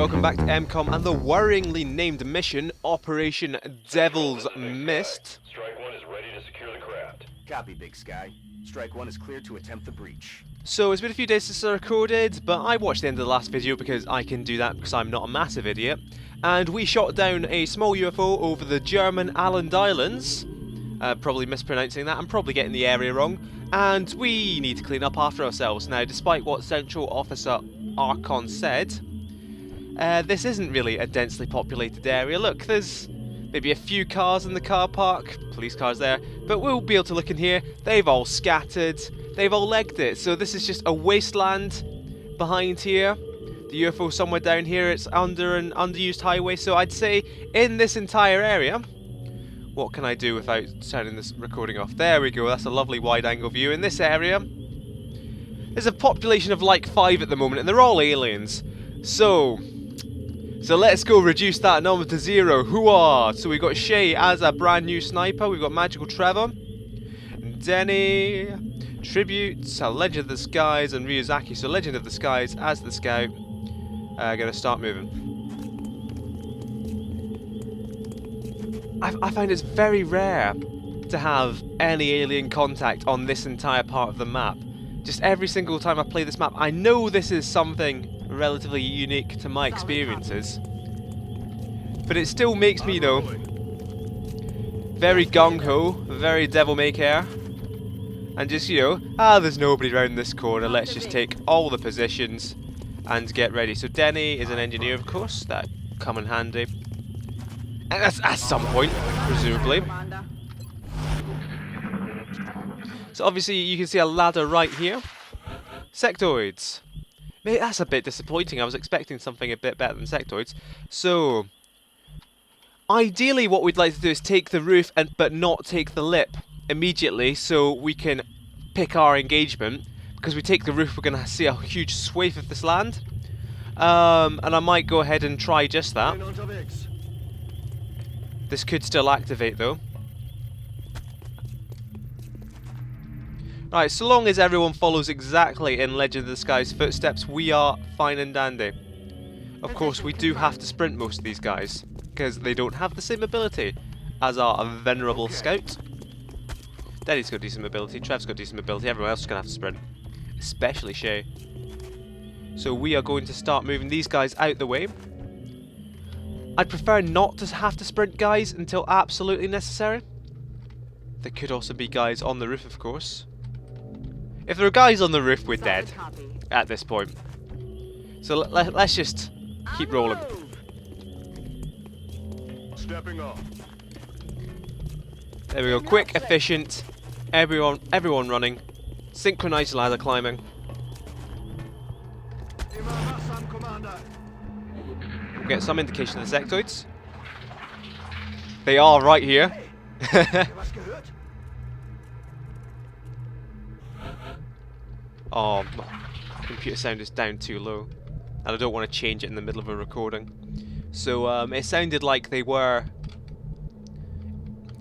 welcome back to M-Kom and the worryingly named mission, Operation Devil's Mist. Strike 1 is ready to secure the craft. Copy, Big Sky. Strike 1 is clear to attempt the breach. So it's been a few days since I recorded, but I watched the end of the last video because I can do that because I'm not a massive idiot. And we shot down a small UFO over the German Åland Islands. Probably mispronouncing that, I'm probably getting the area wrong. And we need to clean up after ourselves. Now, despite what Central Officer Archon said, this isn't really a densely populated area. Look, there's maybe a few cars in the car park, police cars there, but we'll be able to look in here. They've all scattered, they've all legged it, so this is just a wasteland behind here. The UFO somewhere down here, it's under an underused highway, so I'd say in this entire area, what can I do without turning this recording off? There we go, that's a lovely wide angle view. In this area, there's a population of like 5 at the moment, and they're all aliens. So let's go reduce that number to 0. Hooah! So we've got Shay as a brand new sniper. We've got Magical Trevor, Denny, Tribute, Legend of the Skies, and Ryuzaki. So Legend of the Skies as the scout. Gonna start moving. I find it's very rare to have any alien contact on this entire part of the map. Just every single time I play this map, I know this is something relatively unique to my experiences, but it still makes me, you know, very gung-ho, very devil-may-care, and just, you know, there's nobody around this corner, let's just take all the positions and get ready. So Denny is an engineer, of course, that come in handy, and that's at some point, presumably. So obviously you can see a ladder right here. Sectoids. Maybe that's a bit disappointing. I was expecting something a bit better than sectoids. So ideally what we'd like to do is take the roof but not take the lip immediately, so we can pick our engagement. Because we take the roof, we're going to see a huge swathe of this land. And I might go ahead and try just that. This could still activate though. Right, so long as everyone follows exactly in Legend of the Sky's footsteps, we are fine and dandy. Of course, we do have to sprint most of these guys, because they don't have the same ability as our venerable scout. Daddy's got decent mobility, Trev's got decent mobility, everyone else is going to have to sprint. Especially Shay. So we are going to start moving these guys out the way. I'd prefer not to have to sprint guys until absolutely necessary. There could also be guys on the roof, of course. If there are guys on the roof, we're dead at this point. So let's just keep rolling. Stepping off. There we go. Quick, efficient. Everyone running. Synchronized ladder climbing. We'll get some indication of the sectoids. They are right here. Oh, my computer sound is down too low, and I don't want to change it in the middle of a recording. So it sounded like they were...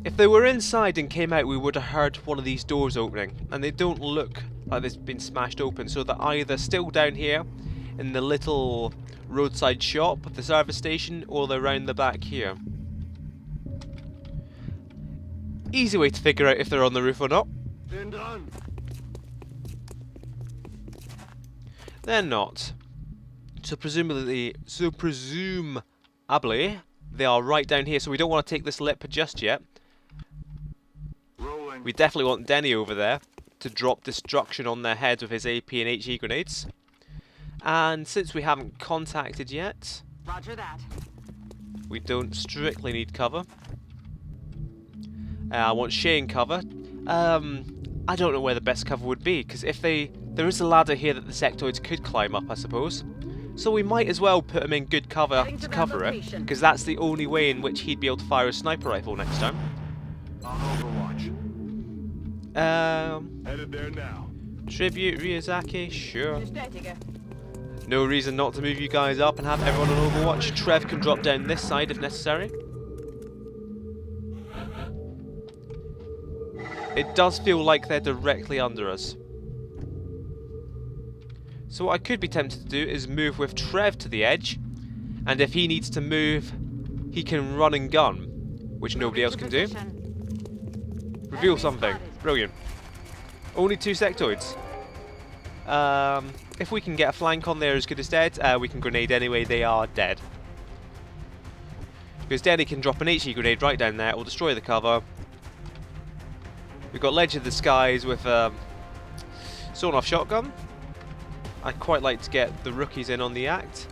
If they were inside and came out, we would have heard one of these doors opening, and they don't look like they've been smashed open, so they're either still down here in the little roadside shop at the service station, or they're round the back here. Easy way to figure out if they're on the roof or not. They're not. So presumably, they are right down here. So we don't want to take this lip just yet. Rolling. We definitely want Denny over there to drop destruction on their heads with his AP and HE grenades. And since we haven't contacted yet, Roger that. we don't strictly need cover. I want Shay in cover. I don't know where the best cover would be, because if there is a ladder here that the sectoids could climb up, I suppose. So we might as well put him in good cover to cover it, because that's the only way in which he'd be able to fire a sniper rifle next time. On Overwatch. Headed there now. Tribute, Ryuzaki, sure. No reason not to move you guys up and have everyone on Overwatch. Trev can drop down this side if necessary. It does feel like they're directly under us. So what I could be tempted to do is move with Trev to the edge And if he needs to move, he can run and gun, which nobody else can do. Reveal something. Brilliant. Only 2 sectoids. If we can get a flank on there as good as dead, we can grenade anyway, they are dead. Because Denny can drop an HE grenade right down there, it will destroy the cover. We've got Ledge of the Skies with sawn-off shotgun. I'd quite like to get the rookies in on the act,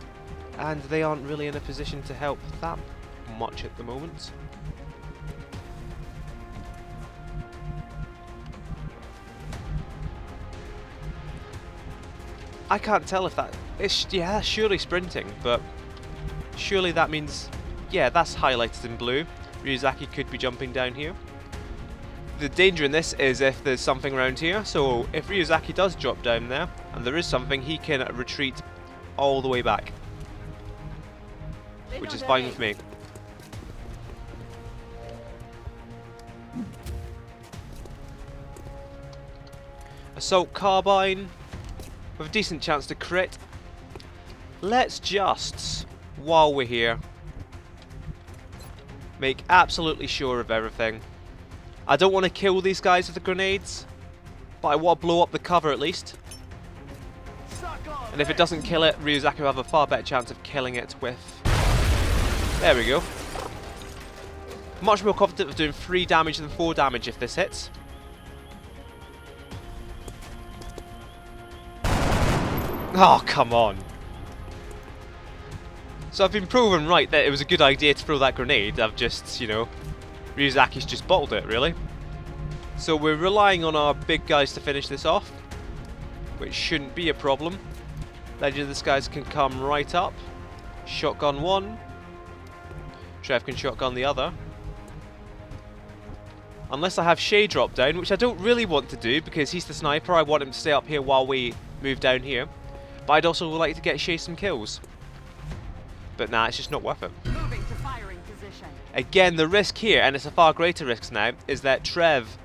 and they aren't really in a position to help that much at the moment. I can't tell if that... yeah, surely sprinting, but surely that means... yeah, that's highlighted in blue. Ryuzaki could be jumping down here. The danger in this is if there's something around here, so if Ryuzaki does drop down there, and there is something, he can retreat all the way back. Which is fine with me. Assault carbine, with a decent chance to crit. Let's just, while we're here, make absolutely sure of everything. I don't want to kill these guys with the grenades, but I want to blow up the cover at least. And if it doesn't kill it, Ryuzaki will have a far better chance of killing it with... there we go. Much more confident of doing 3 damage than 4 damage if this hits. Oh, come on. So I've been proven right that it was a good idea to throw that grenade. I've just, you know, Ryuzaki's just bottled it, really. So we're relying on our big guys to finish this off, which shouldn't be a problem. Legend of the Skies can come right up. Shotgun one. Trev can shotgun the other. Unless I have Shay drop down, which I don't really want to do because he's the sniper. I want him to stay up here while we move down here. But I'd also like to get Shay some kills. But nah, it's just not worth it. Moving to firing position. Again, the risk here, and it's a far greater risk now, is that Trev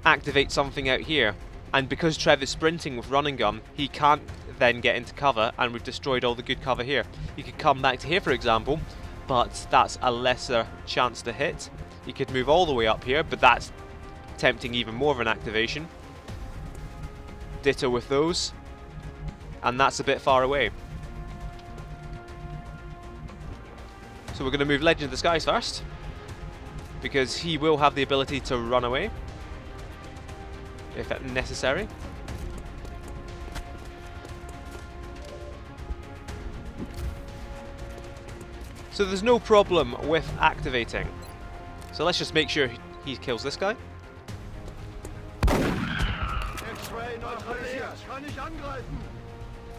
activates something out here. And because Trev is sprinting with running gun, he can't then get into cover, and we've destroyed all the good cover here. He could come back to here, for example, but that's a lesser chance to hit. He could move all the way up here, but that's tempting even more of an activation. Ditto with those. And that's a bit far away. So we're going to move Legend of the Skies first, because he will have the ability to run away if necessary. So there's no problem with activating. So let's just make sure he kills this guy.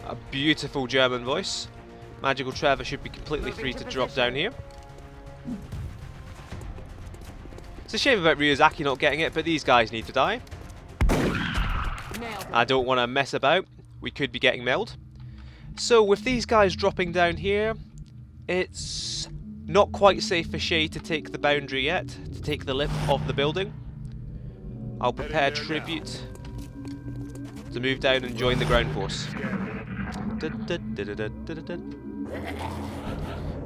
A beautiful German voice. Magical Trevor should be completely free to drop down here. It's a shame about Ryuzaki not getting it, but these guys need to die. I don't want to mess about. We could be getting mailed. So with these guys dropping down here, it's not quite safe for Shay to take the boundary yet, to take the lip of the building. I'll prepare Tribute to move down and join the ground force.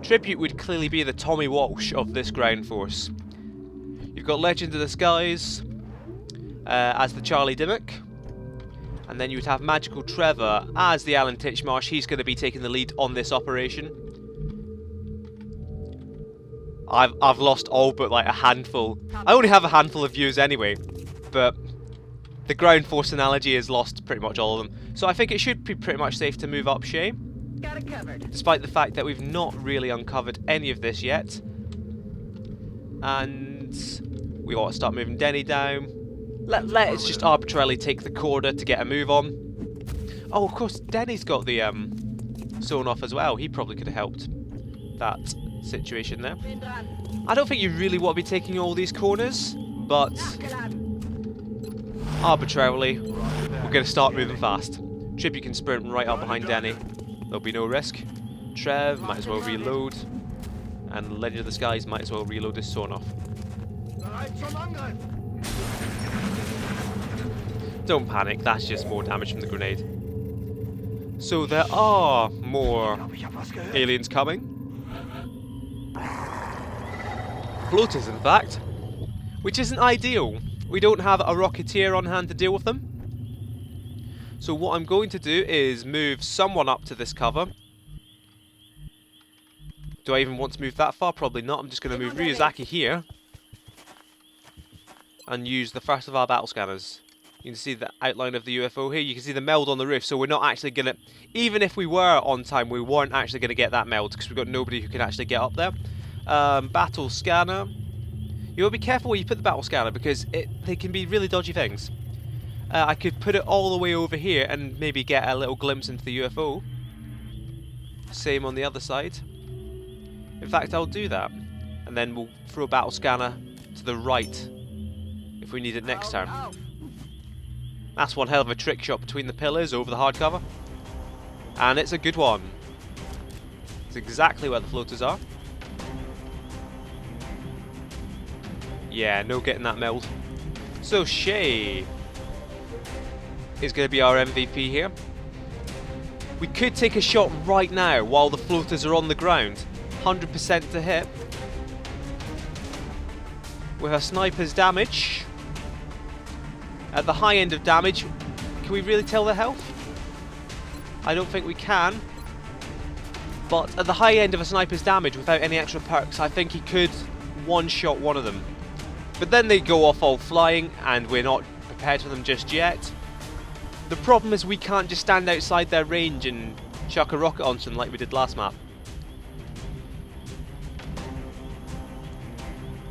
Tribute would clearly be the Tommy Walsh of this ground force. You've got Legend of the Skies as the Charlie Dimmock, and then you would have Magical Trevor as the Alan Titchmarsh. He's going to be taking the lead on this operation. I've lost all but like a handful. I only have a handful of views anyway, but the ground force analogy has lost pretty much all of them. So I think it should be pretty much safe to move up Shay. Got it covered. Despite the fact that we've not really uncovered any of this yet. And we ought to start moving Denny down. Let's just arbitrarily take the corner to get a move on. Oh, of course, Denny's got the sawn off as well. He probably could have helped that situation there. I don't think you really want to be taking all these corners, but arbitrarily, we're going to start moving fast. Tribute can sprint right up behind Denny. There'll be no risk. Trev might as well reload, and Legend of the Skies might as well reload his sawn off. Don't panic, that's just more damage from the grenade. So there are more aliens coming. Floaters, in fact. Which isn't ideal. We don't have a Rocketeer on hand to deal with them. So what I'm going to do is move someone up to this cover. Do I even want to move that far? Probably not. I'm just going to move Ryuzaki here. And use the first of our battle scanners. You can see the outline of the UFO here. You can see the meld on the roof. So we're not actually going to... Even if we were on time, we weren't actually going to get that meld. Because we've got nobody who can actually get up there. Battle scanner. You will be careful where you put the battle scanner. Because they can be really dodgy things. I could put it all the way over here. And maybe get a little glimpse into the UFO. Same on the other side. In fact, I'll do that. And then we'll throw a battle scanner to the right. If we need it next turn. That's one hell of a trick shot between the pillars over the hardcover. And it's a good one. It's exactly where the floaters are. Yeah, no getting that meld. So Shay is going to be our MVP here. We could take a shot right now while the floaters are on the ground. 100% to hit. With our sniper's damage. At the high end of damage, can we really tell the health? I don't think we can. But at the high end of a sniper's damage, without any extra perks, I think he could one-shot one of them. But then they go off all flying, and we're not prepared for them just yet. The problem is we can't just stand outside their range and chuck a rocket onto them like we did last map.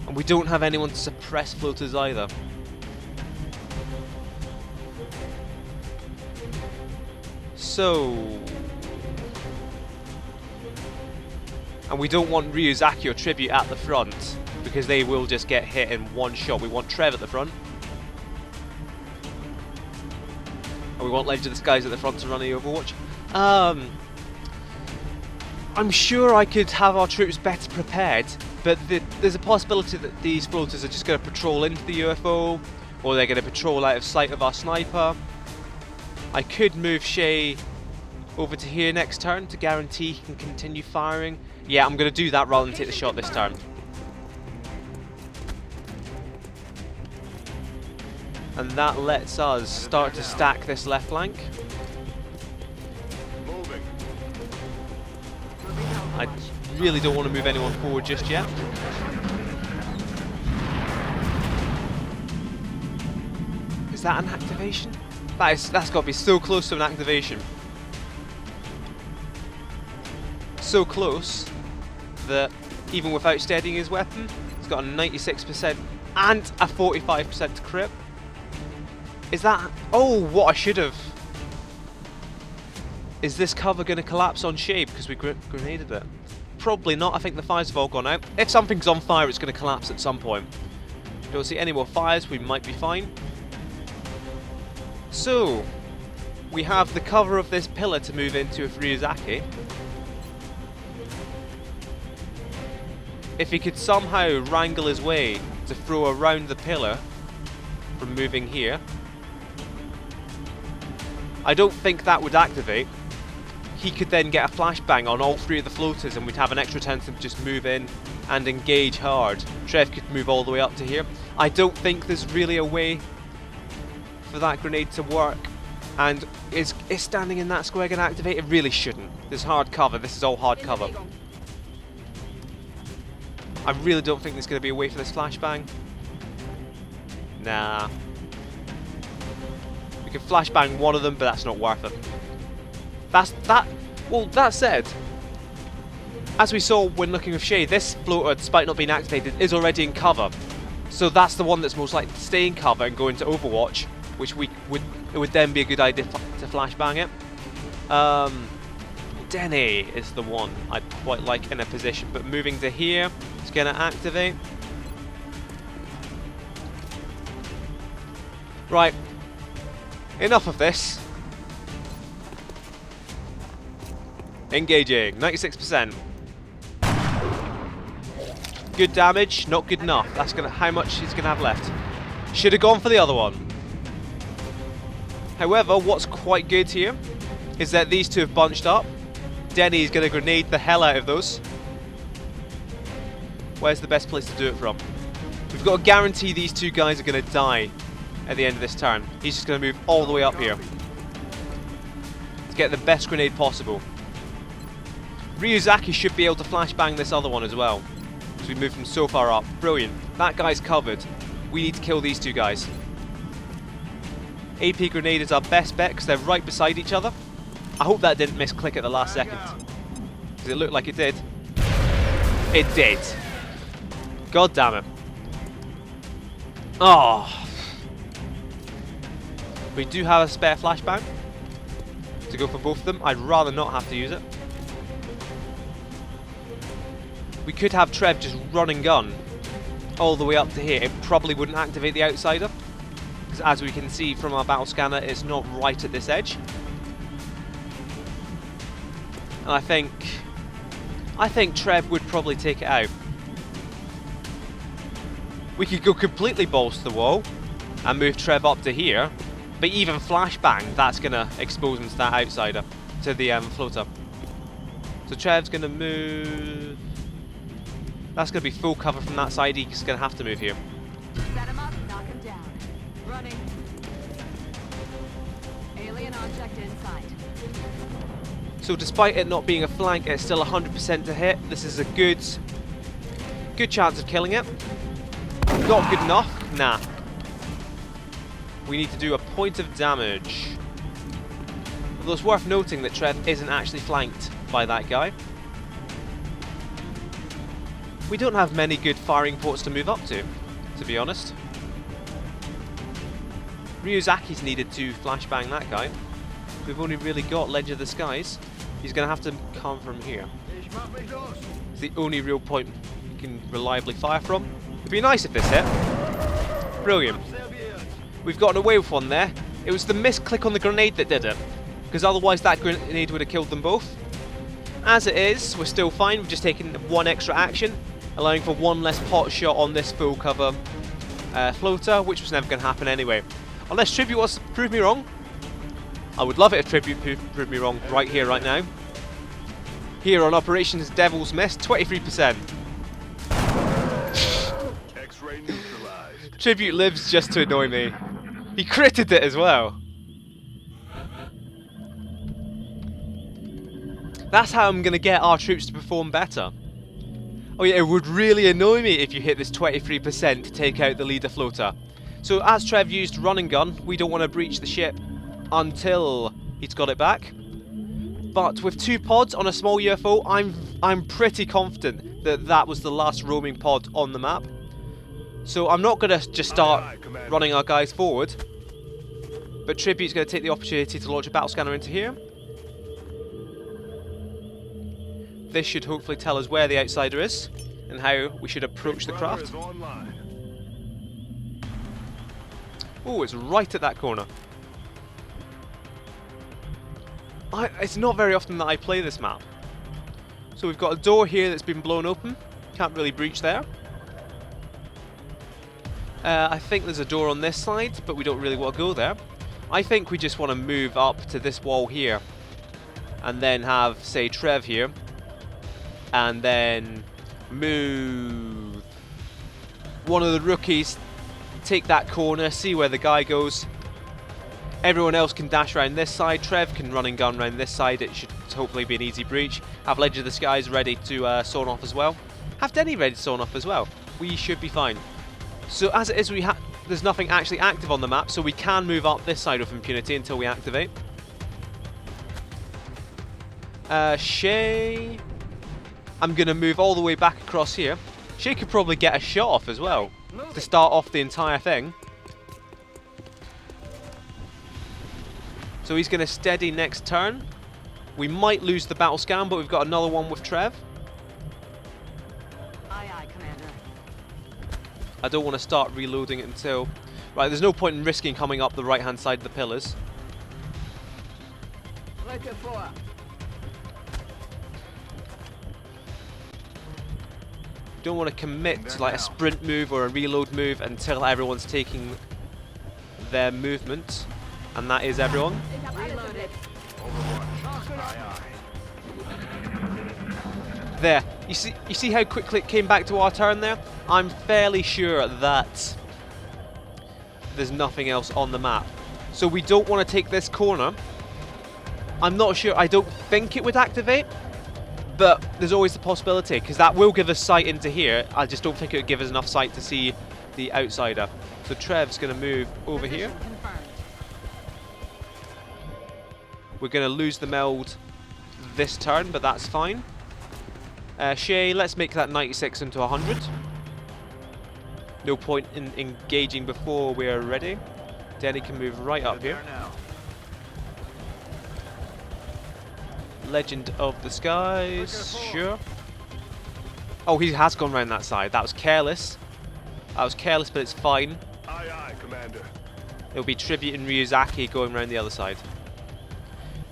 And we don't have anyone to suppress floaters either. So... And we don't want Ryuzaki or Tribute at the front, because they will just get hit in one shot. We want Trev at the front. And we want Legend of the Skies at the front to run the Overwatch. I'm sure I could have our troops better prepared, but there's a possibility that these floaters are just going to patrol into the UFO, or they're going to patrol out of sight of our sniper. I could move Shay over to here next turn to guarantee he can continue firing. Yeah, I'm going to do that rather than take the shot this turn. And that lets us start to stack this left flank. Moving. I really don't want to move anyone forward just yet. Is that an activation? That's got to be so close to an activation. So close that even without steadying his weapon, he's got a 96% and a 45% crit. Is that... Oh, what I should have... Is this cover going to collapse on Shay because we grenaded it? Probably not. I think the fires have all gone out. If something's on fire, it's going to collapse at some point. Don't see any more fires. We might be fine. So, we have the cover of this pillar to move into with Ryuzaki. If he could somehow wrangle his way to throw around the pillar from moving here, I don't think that would activate. He could then get a flashbang on all three of the floaters and we'd have an extra chance to just move in and engage hard. Trev could move all the way up to here. I don't think there's really a way for that grenade to work. And is standing in that square going to activate? It really shouldn't. There's hard cover. This is all hard cover. I really don't think there's going to be a way for this flashbang. Nah. We can flashbang one of them, but that's not worth it. Well, that said, as we saw when looking with Shay, this floater, despite not being activated, is already in cover. So that's the one that's most likely to stay in cover and go into Overwatch, which it would then be a good idea to flashbang it. Denny is the one I'd quite like in a position, but moving to here, it's going to activate. Right, enough of this. Engaging, 96%. Good damage, not good enough. That's gonna how much he's gonna have left. Should have gone for the other one. However, what's quite good here is that these two have bunched up. Denny's gonna grenade the hell out of those. Where's the best place to do it from? We've got to guarantee these two guys are going to die at the end of this turn. He's just going to move all the way up here to get the best grenade possible. Ryuzaki should be able to flashbang this other one as well. So we moved him so far up. Brilliant. That guy's covered. We need to kill these two guys. AP grenade is our best bet because they're right beside each other. I hope that didn't misclick at the last second. Because it looked like it did. It did. God damn it. Oh. We do have a spare flashbang to go for both of them. I'd rather not have to use it. We could have Trev just run and gun all the way up to here. It probably wouldn't activate the outsider. Because as we can see from our battle scanner, it's not right at this edge. And I think Trev would probably take it out. We could go completely balls to the wall and move Trev up to here. But even flashbang, that's going to expose him to that outsider, to the floater. So Trev's going to move. That's going to be full cover from that side. He's going to have to move here. Set him up, knock him down. Running. Alien object in sight. So despite it not being a flank, it's still 100% to hit. This is a good chance of killing it. Not good enough? Nah. We need to do a point of damage. Although it's worth noting that Trev isn't actually flanked by that guy. We don't have many good firing ports to move up to be honest. Ryuzaki's needed to flashbang that guy. We've only really got Ledge of the Skies. He's going to have to come from here. It's the only real point we can reliably fire from. It'd be nice if this hit. Brilliant. We've gotten away with one there. It was the misclick on the grenade that did it. Because otherwise that grenade would have killed them both. As it is, we're still fine. We've just taken one extra action, allowing for one less pot shot on this full cover floater, which was never going to happen anyway. Unless Tribute wants to prove me wrong. I would love it if Tribute proved me wrong right here, right now. Here on Operations Devil's Mist, 23%. X-ray neutralized. Tribute lives just to annoy me. He critted it as well. That's how I'm going to get our troops to perform better. Oh yeah, it would really annoy me if you hit this 23% to take out the leader floater. So as Trev used run and gun, we don't want to breach the ship until he's got it back. But with 2 pods on a small UFO, I'm pretty confident that that was the last roaming pod on the map. So I'm not going to just start running our guys forward. But Tribute's going to take the opportunity to launch a battle scanner into here. This should hopefully tell us where the outsider is and how we should approach the craft. Oh, it's right at that corner. It's not very often that I play this map. So we've got a door here that's been blown open. Can't really breach there. I think there's a door on this side, but we don't really want to go there. I think we just want to move up to this wall here. And then have, say, Trev here. And then move one of the rookies, take that corner, see where the guy goes. Everyone else can dash around this side. Trev can run and gun around this side. It should hopefully be an easy breach. Have Ledge of the Skies ready to sawn off as well. Have Denny ready to sawn off as well. We should be fine. So as it is, there's nothing actually active on the map, so we can move up this side with impunity until we activate. Shay, I'm going to move all the way back across here. Shay could probably get a shot off as well to start off the entire thing. So he's going to steady next turn. We might lose the battle scan, but we've got another one with Trev. Aye, aye, Commander. I don't want to start reloading it until... Right, there's no point in risking coming up the right-hand side of the pillars. Don't want to commit to like a sprint move or a reload move until everyone's taking their movement. And that is everyone. Reloaded. Overwatch. Aye, aye. There. You see how quickly it came back to our turn there? I'm fairly sure that there's nothing else on the map. So we don't want to take this corner. I'm not sure. I don't think it would activate. But there's always the possibility, because that will give us sight into here. I just don't think it would give us enough sight to see the outsider. So Trev's going to move over here. Position confirmed. We're going to lose the meld this turn, but that's fine. Shay, let's make that 96 into 100. No point in engaging before we're ready. Denny can move right up here. Legend of the Skies, sure. Oh, he has gone round that side. That was careless. That was careless, but it's fine. Aye, aye, Commander. It'll be Tribute and Ryuzaki going round the other side.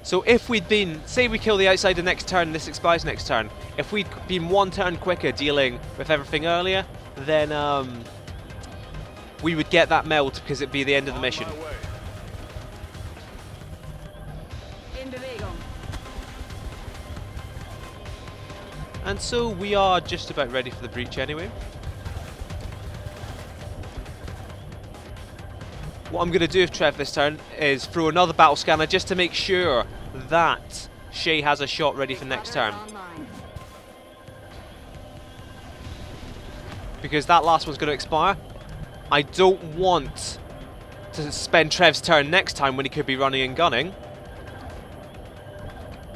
So if we'd been, say we kill the outsider next turn, this expires next turn. If we'd been one turn quicker dealing with everything earlier, then we would get that meld because it'd be the end of the mission. On my way. In Bewegung. And so we are just about ready for the breach anyway. What I'm going to do with Trev this turn is throw another battle scanner just to make sure that Shay has a shot ready for next turn. Online. Because that last one's going to expire. I don't want to spend Trev's turn next time when he could be running and gunning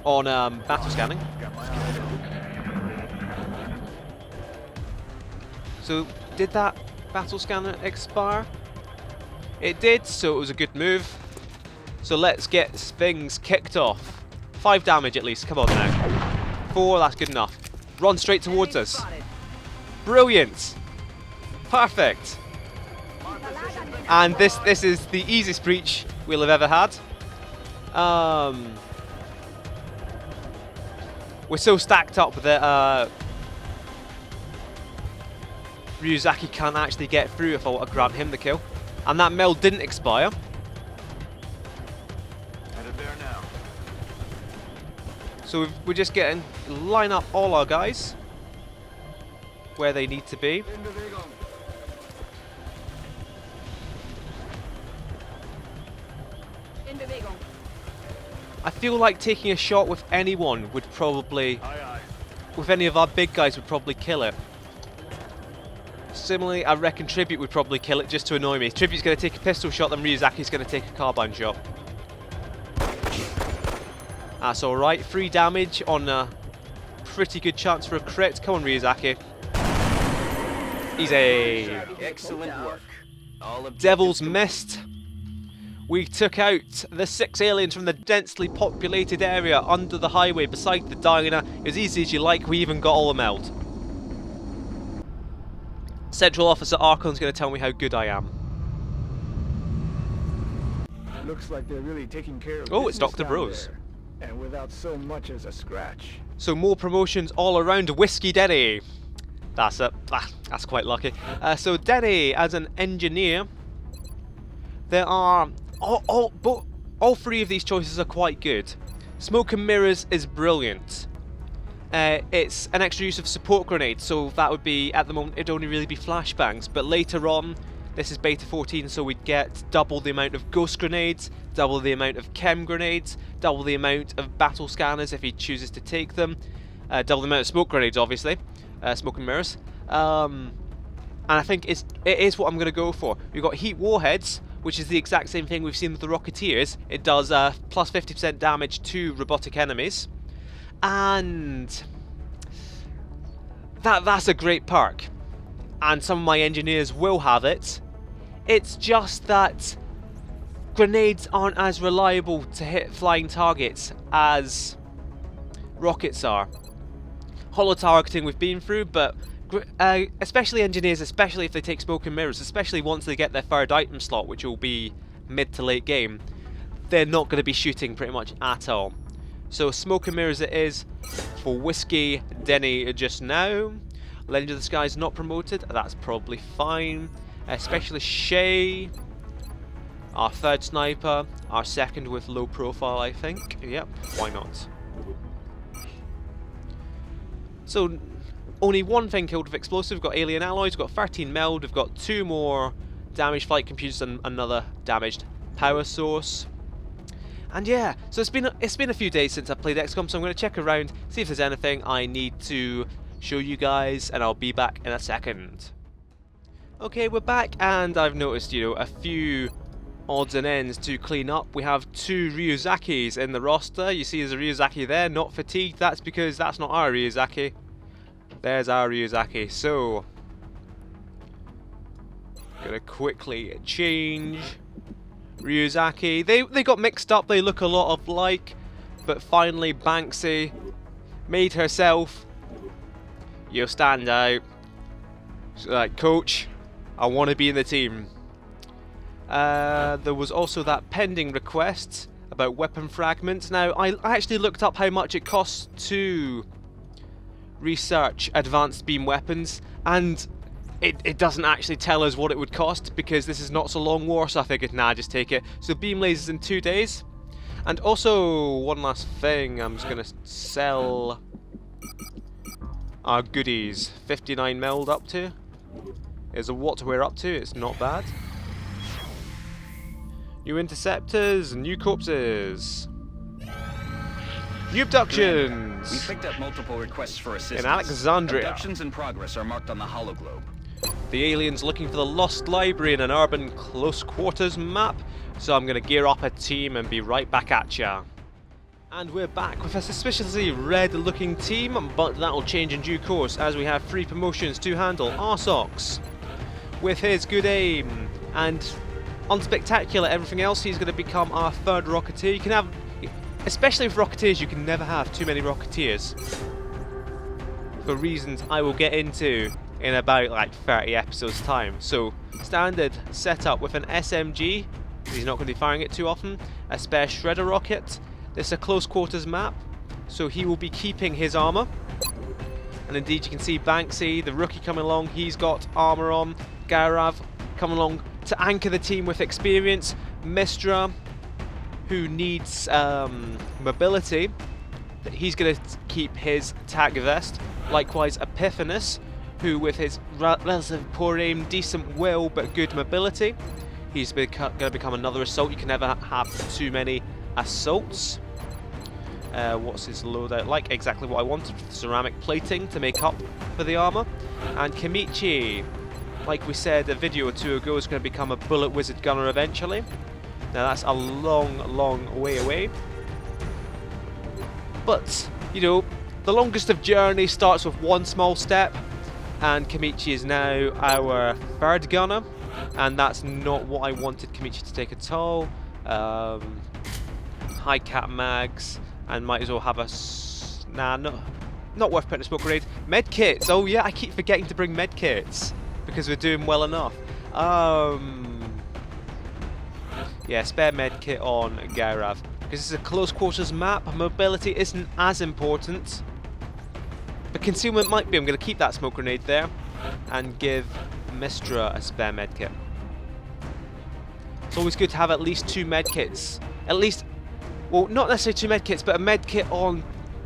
on battle scanning. So did that battle scanner expire? It did, so it was a good move. So let's get things kicked off. 5 damage at least, come on now. 4, that's good enough. Run straight towards Enemy us. spotted. Brilliant. Perfect. And this is the easiest breach we'll have ever had. We're so stacked up that Ryuzaki can't actually get through if I want to grab him the kill. And that meld didn't expire. Headed there now. So we're just getting line up all our guys where they need to be. In Bewegung. In Bewegung. I feel like taking a shot with anyone would probably, Aye, aye. with any of our big guys would probably kill it. Similarly, I reckon Tribute would probably kill it just to annoy me. Tribute's going to take a pistol shot, then Ryuzaki's going to take a carbine shot. That's alright. 3 damage on a pretty good chance for a crit. Come on, Ryuzaki. Easy. Excellent work. All objectives Devil's missed. We took out the 6 aliens from the densely populated area under the highway beside the diner. As easy as you like, we even got all the meld. Central Officer Archon's going to tell me how good I am. Looks like they're really taking care of Oh, it's business Dr. down Bros. there, and without so much as a scratch. So more promotions all around Whiskey Denny. That's it. That's quite lucky. So Denny, as an engineer, there are all 3 of these choices are quite good. Smoke and Mirrors is brilliant. It's an extra use of support grenades, so that would be, at the moment, it'd only really be flashbangs, but later on, this is beta 14, so we'd get double the amount of ghost grenades, double the amount of chem grenades, double the amount of battle scanners if he chooses to take them, double the amount of smoke grenades, obviously, smoke and mirrors, and I think it is what I'm going to go for. We've got heat warheads, which is the exact same thing we've seen with the Rocketeers. It does plus 50% damage to robotic enemies. And that's a great perk, and some of my engineers will have it. It's just that grenades aren't as reliable to hit flying targets as rockets are. Holo targeting we've been through, but especially engineers, especially if they take smoke and mirrors, especially once they get their 3rd item slot, which will be mid to late game, they're not going to be shooting pretty much at all. So smoke and mirrors it is for Whiskey Denny just now. Legend of the Skies not promoted, that's probably fine. Especially Shay, our 3rd sniper, our 2nd with low profile I think. Yep, why not? So only one thing killed with explosive. We've got alien alloys, we've got 13 meld, we've got 2 more damaged flight computers and another damaged power source. And yeah, so it's been a few days since I played XCOM, so I'm going to check around, see if there's anything I need to show you guys, and I'll be back in a second. Okay, we're back, and I've noticed, you know, a few odds and ends to clean up. We have 2 Ryuzakis in the roster. You see there's a Ryuzaki there, not fatigued. That's because that's not our Ryuzaki. There's our Ryuzaki. So, gonna quickly change Ryuzaki. They got mixed up. They look a lot alike, but finally Banksy made herself, you stand out. She's like, coach, I want to be in the team. There was also that pending request about weapon fragments. Now, I actually looked up how much it costs to research advanced beam weapons, and it doesn't actually tell us what it would cost, because this is not so long war, so I figured, nah, just take it. So beam lasers in 2 days. And also, one last thing, I'm just going to sell our goodies. 59 meld up to is what we're up to. It's not bad. New interceptors, new corpses, new abductions. We picked up multiple requests for assistance. In Alexandria. Abductions in progress are marked on the hologlobe. The aliens looking for the lost library in an urban close quarters map. So I'm going to gear up a team and be right back at ya. And we're back with a suspiciously red looking team, but that'll change in due course as we have 3 promotions to handle. Arsox, with his good aim and unspectacular everything else, he's going to become our 3rd Rocketeer. You can have, especially with Rocketeers, you can never have too many Rocketeers, for reasons I will get into in about like 30 episodes time. So standard setup with an SMG, he's not going to be firing it too often, a spare shredder rocket. This is a close quarters map, so he will be keeping his armor. And indeed you can see Banksy, the rookie, coming along. He's got armor on. Gaurav coming along to anchor the team with experience. Mistra, who needs mobility, he's going to keep his tac vest. Likewise Epiphanes, who with his relative poor aim, decent will but good mobility, he's going to become another assault. You can never have too many assaults. What's his loadout like? Exactly what I wanted, ceramic plating to make up for the armor. And Kamichi, like we said a video or 2 ago, is going to become a bullet wizard gunner eventually. Now that's a long way away, but you know, the longest of journey starts with one small step, and Kamichi is now our 3rd gunner, and that's not what I wanted Kamichi to take at all. High cap mags, and might as well have a not worth putting a smoke grenade. Med kits. Oh yeah, I keep forgetting to bring med kits because we're doing well enough. Yeah, spare med kit on Gaurav, because it's a close quarters map. Mobility isn't as important, but concealment might be. I'm going to keep that smoke grenade there and give Mistra a spare med kit. It's always good to have at least 2 med kits. At least, well, not necessarily 2 med kits, but a med kit on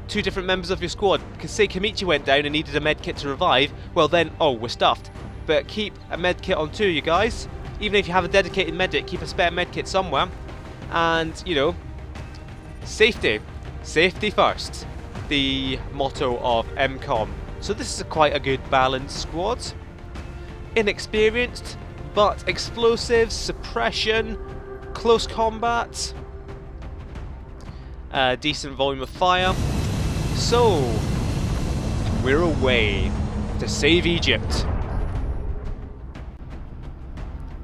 2 different members of your squad. Because say Kamichi went down and needed a med kit to revive, well then, oh, we're stuffed. But keep a med kit on 2, you guys. Even if you have a dedicated medic, keep a spare med kit somewhere. And, you know, safety. Safety first. The motto of M-Kom. So this is quite a good balanced squad. Inexperienced, but explosives, suppression, close combat, decent volume of fire. So, we're away to save Egypt.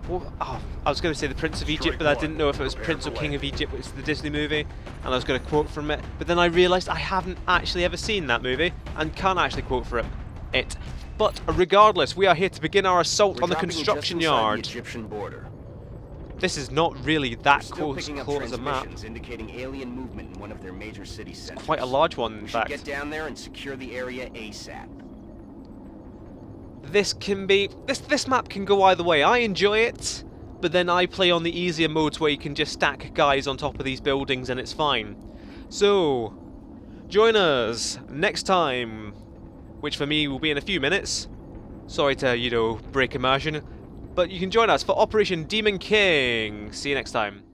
Well, oh, I was going to say the Prince of Egypt, but I didn't know if it was Prince or King of Egypt, which is the Disney movie, and I was going to quote from it, but then I realised I haven't actually ever seen that movie, and can't actually quote from it. But regardless, we are here to begin our assault on the construction yard. The Egyptian border. This is not really that Still close picking up as a map. transmissions indicating alien movement in one of their major city centers. Quite a large one, in We should fact. get down there and secure the area ASAP. This can be... This map can go either way. I enjoy it, but then I play on the easier modes where you can just stack guys on top of these buildings and it's fine. So, join us next time which for me will be in a few minutes. Sorry to, you know, break immersion, but you can join us for Operation Demon King. See you next time.